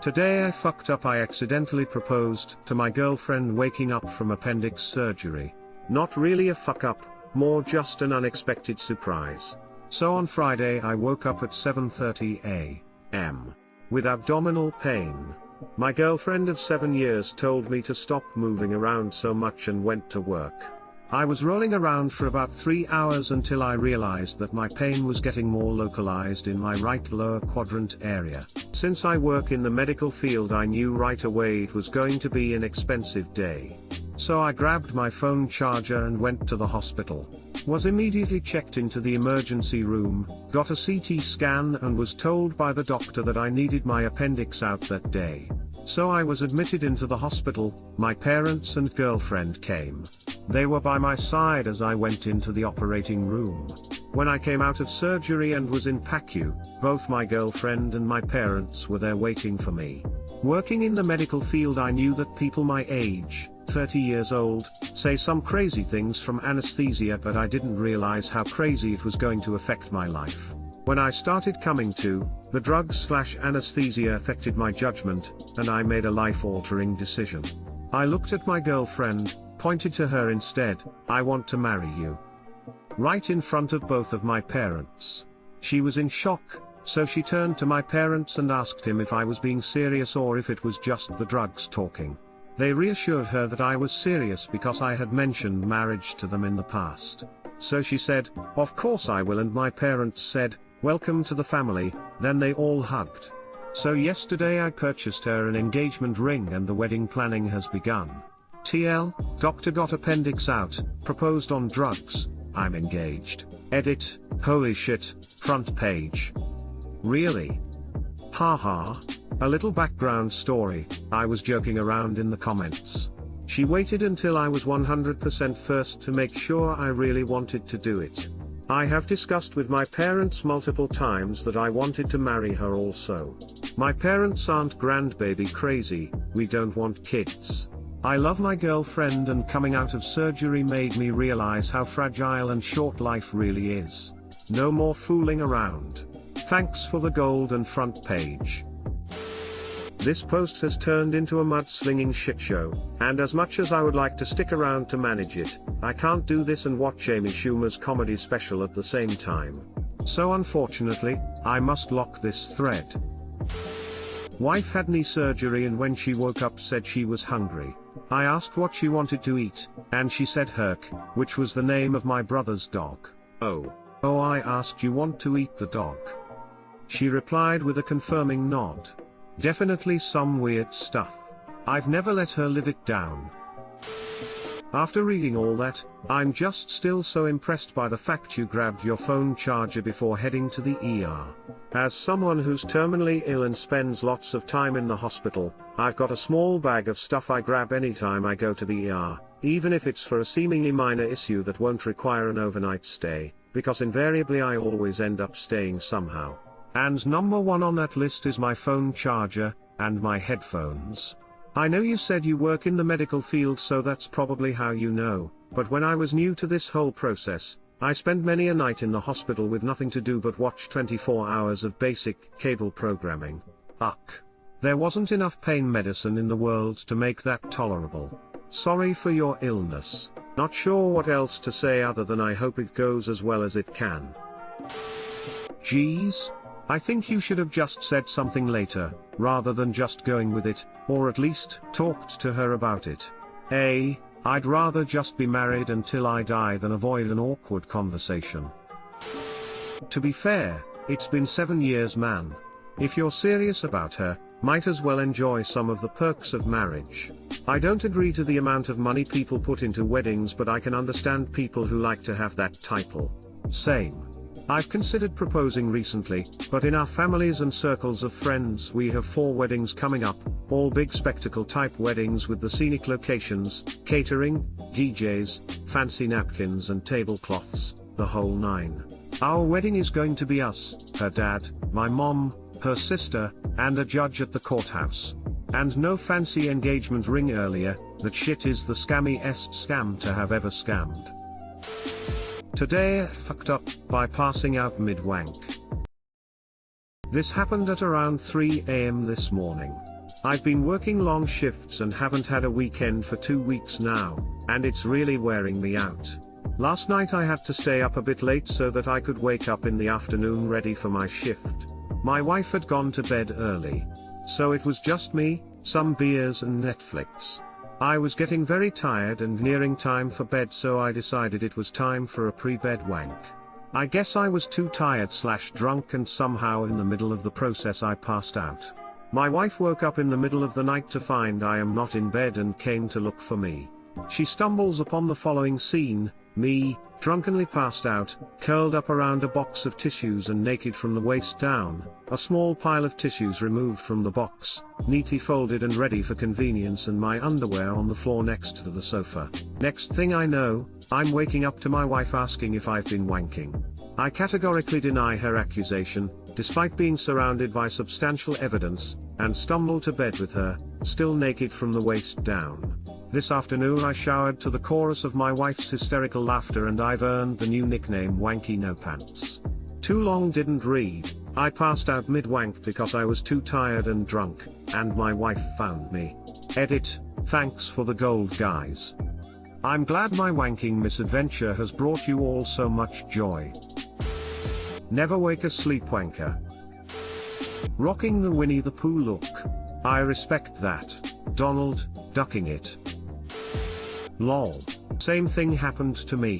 Today I fucked up. I accidentally proposed to my girlfriend waking up from appendix surgery. Not really a fuck up, more just an unexpected surprise. So on Friday I woke up at 7:30 a.m. with abdominal pain. My girlfriend of 7 years told me to stop moving around so much and went to work. I was rolling around for about 3 hours until I realized that my pain was getting more localized in my right lower quadrant area. Since I work in the medical field, I knew right away it was going to be an expensive day. So I grabbed my phone charger and went to the hospital. Was immediately checked into the emergency room, got a CT scan and was told by the doctor that I needed my appendix out that day. So I was admitted into the hospital. My parents and girlfriend came. They were by my side as I went into the operating room. When I came out of surgery and was in PACU, both my girlfriend and my parents were there waiting for me. Working in the medical field, I knew that people my age, 30 years old, say some crazy things from anesthesia, but I didn't realize how crazy it was going to affect my life. When I started coming to, the drugs/anesthesia affected my judgment, and I made a life-altering decision. I looked at my girlfriend, pointed to her instead. I want to marry you. Right in front of both of my parents. She was in shock, so she turned to my parents and asked him if I was being serious or if it was just the drugs talking. They reassured her that I was serious because I had mentioned marriage to them in the past. So she said, "Of course I will," and my parents said, "Welcome to the family." Then they all hugged. So yesterday I purchased her an engagement ring and the wedding planning has begun. TL, doctor got appendix out, proposed on drugs, I'm engaged. Edit, holy shit, front page. Really? Haha. A little background story, I was joking around in the comments. She waited until I was 100% first to make sure I really wanted to do it. I have discussed with my parents multiple times that I wanted to marry her also. My parents aren't grandbaby crazy, we don't want kids. I love my girlfriend, and coming out of surgery made me realize how fragile and short life really is. No more fooling around. Thanks for the gold and front page. This post has turned into a mudslinging shitshow, and as much as I would like to stick around to manage it, I can't do this and watch Amy Schumer's comedy special at the same time. So unfortunately, I must lock this thread. Wife had knee surgery and when she woke up said she was hungry. I asked what she wanted to eat, and she said Herc, which was the name of my brother's dog. Oh, I asked, "You want to eat the dog?" She replied with a confirming nod. Definitely some weird stuff. I've never let her live it down. After reading all that, I'm just still so impressed by the fact you grabbed your phone charger before heading to the ER. As someone who's terminally ill and spends lots of time in the hospital, I've got a small bag of stuff I grab anytime I go to the ER, even if it's for a seemingly minor issue that won't require an overnight stay, because invariably I always end up staying somehow. And number one on that list is my phone charger, and my headphones. I know you said you work in the medical field, so that's probably how you know, but when I was new to this whole process, I spent many a night in the hospital with nothing to do but watch 24 hours of basic cable programming. Ugh. There wasn't enough pain medicine in the world to make that tolerable. Sorry for your illness. Not sure what else to say other than I hope it goes as well as it can. Geez. I think you should have just said something later, rather than just going with it, or at least talked to her about it. I'd rather just be married until I die than avoid an awkward conversation. To be fair, it's been 7 years, man. If you're serious about her, might as well enjoy some of the perks of marriage. I don't agree to the amount of money people put into weddings, but I can understand people who like to have that title. Same. I've considered proposing recently, but in our families and circles of friends we have 4 weddings coming up, all big spectacle type weddings with the scenic locations, catering, DJs, fancy napkins and tablecloths, the whole 9. Our wedding is going to be us, her dad, my mom, her sister, and a judge at the courthouse. And no fancy engagement ring earlier. That shit is the scammiest scam to have ever scammed. Today I fucked up by passing out mid-wank. This happened at around 3 AM this morning. I've been working long shifts and haven't had a weekend for 2 weeks now, and it's really wearing me out. Last night I had to stay up a bit late so that I could wake up in the afternoon ready for my shift. My wife had gone to bed early. So it was just me, some beers and Netflix. I was getting very tired and nearing time for bed, so I decided it was time for a pre-bed wank. I guess I was too tired/drunk, and somehow in the middle of the process I passed out. My wife woke up in the middle of the night to find I am not in bed and came to look for me. She stumbles upon the following scene: me, drunkenly passed out, curled up around a box of tissues and naked from the waist down, a small pile of tissues removed from the box, neatly folded and ready for convenience, and my underwear on the floor next to the sofa. Next thing I know, I'm waking up to my wife asking if I've been wanking. I categorically deny her accusation, despite being surrounded by substantial evidence, and stumble to bed with her, still naked from the waist down. This afternoon I showered to the chorus of my wife's hysterical laughter, and I've earned the new nickname Wanky No Pants. Too long didn't read. I passed out mid-wank because I was too tired and drunk, and my wife found me. Edit, thanks for the gold, guys. I'm glad my wanking misadventure has brought you all so much joy. Never wake a sleepwanker. Rocking the Winnie the Pooh look. I respect that. Donald, ducking it. Lol. Same thing happened to me.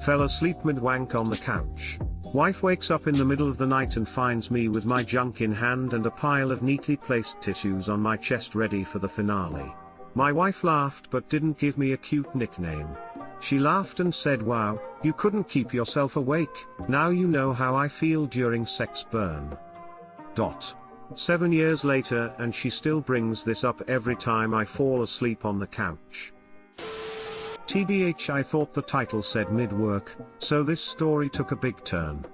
Fell asleep mid-wank on the couch. Wife wakes up in the middle of the night and finds me with my junk in hand and a pile of neatly placed tissues on my chest ready for the finale. My wife laughed but didn't give me a cute nickname. She laughed and said, "Wow, you couldn't keep yourself awake. Now you know how I feel during sex burn." 7 years later, and she still brings this up every time I fall asleep on the couch. TBH, I thought the title said mid-work, so this story took a big turn.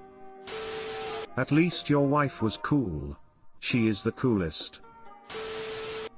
At least your wife was cool. She is the coolest.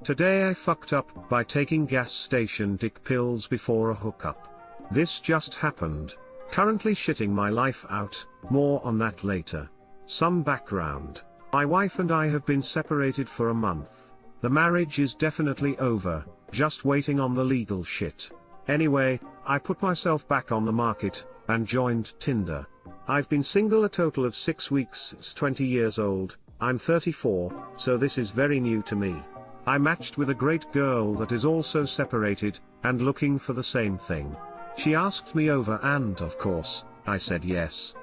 Today I fucked up by taking gas station dick pills before a hookup. This just happened. Currently shitting my life out, more on that later. Some background. My wife and I have been separated for a month. The marriage is definitely over, just waiting on the legal shit. Anyway, I put myself back on the market, and joined Tinder. I've been single a total of 6 weeks, it's 20 years old, I'm 34, so this is very new to me. I matched with a great girl that is also separated, and looking for the same thing. She asked me over and of course, I said yes.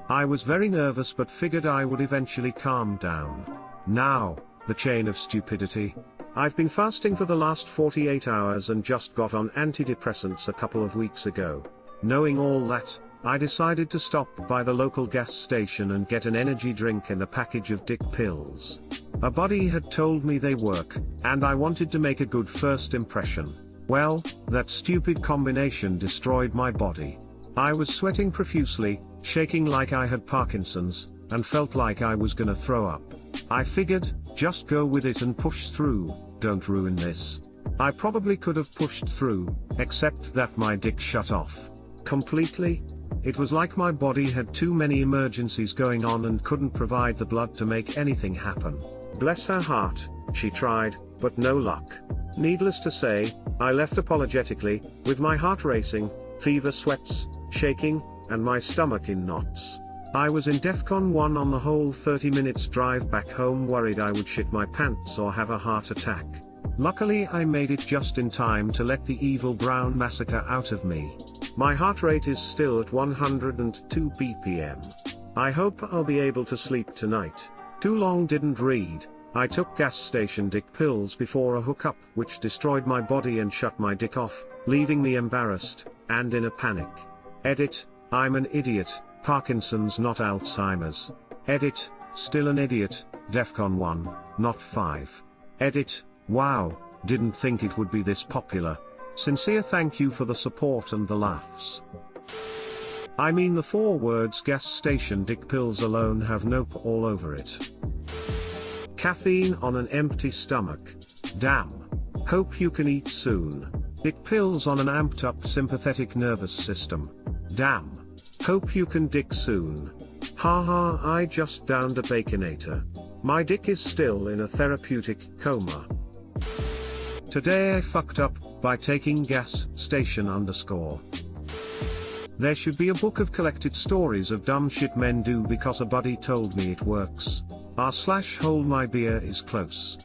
I was very nervous but figured I would eventually calm down. Now, the chain of stupidity. I've been fasting for the last 48 hours and just got on antidepressants a couple of weeks ago. Knowing all that, I decided to stop by the local gas station and get an energy drink and a package of dick pills. A buddy had told me they work, and I wanted to make a good first impression. Well, that stupid combination destroyed my body. I was sweating profusely, shaking like I had Parkinson's, and felt like I was gonna throw up. I figured, just go with it and push through, don't ruin this. I probably could have pushed through, except that my dick shut off. Completely. It was like my body had too many emergencies going on and couldn't provide the blood to make anything happen. Bless her heart, she tried, but no luck. Needless to say, I left apologetically, with my heart racing, fever sweats, shaking, and my stomach in knots. I was in DEFCON 1 on the whole 30 minutes drive back home, worried I would shit my pants or have a heart attack. Luckily I made it just in time to let the evil brown massacre out of me. My heart rate is still at 102 BPM. I hope I'll be able to sleep tonight. Too long didn't read. I took gas station dick pills before a hookup, which destroyed my body and shut my dick off, leaving me embarrassed, and in a panic. Edit, I'm an idiot, Parkinson's not Alzheimer's. Edit, still an idiot, DEFCON 1, not 5. Edit, wow, didn't think it would be this popular. Sincere thank you for the support and the laughs. I mean, the 4 words gas station dick pills alone have nope all over it. Caffeine on an empty stomach. Damn. Hope you can eat soon. Dick pills on an amped up sympathetic nervous system. Damn. Hope you can dick soon. Haha, I just downed a baconator. My dick is still in a therapeutic coma. Today I fucked up by taking gas station _. There should be a book of collected stories of dumb shit men do because a buddy told me it works. R/hold my beer is close.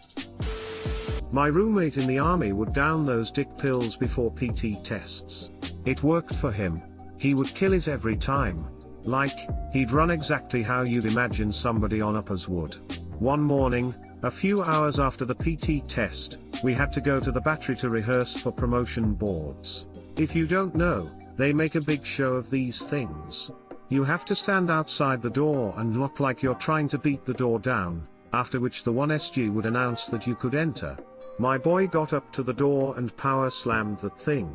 My roommate in the army would down those dick pills before PT tests. It worked for him. He would kill it every time. Like, he'd run exactly how you'd imagine somebody on uppers would. One morning, a few hours after the PT test, we had to go to the battery to rehearse for promotion boards. If you don't know, they make a big show of these things. You have to stand outside the door and look like you're trying to beat the door down, after which the 1SG would announce that you could enter. My boy got up to the door and power slammed that thing.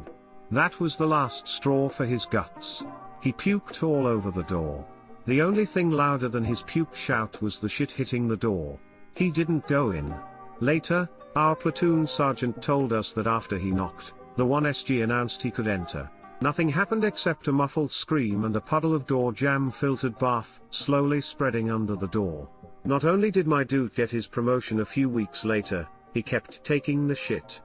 That was the last straw for his guts. He puked all over the door. The only thing louder than his puke shout was the shit hitting the door. He didn't go in. Later, our platoon sergeant told us that after he knocked, the 1SG announced he could enter. Nothing happened except a muffled scream and a puddle of door jam filtered barf slowly spreading under the door. Not only did my dude get his promotion a few weeks later, he kept taking the shit.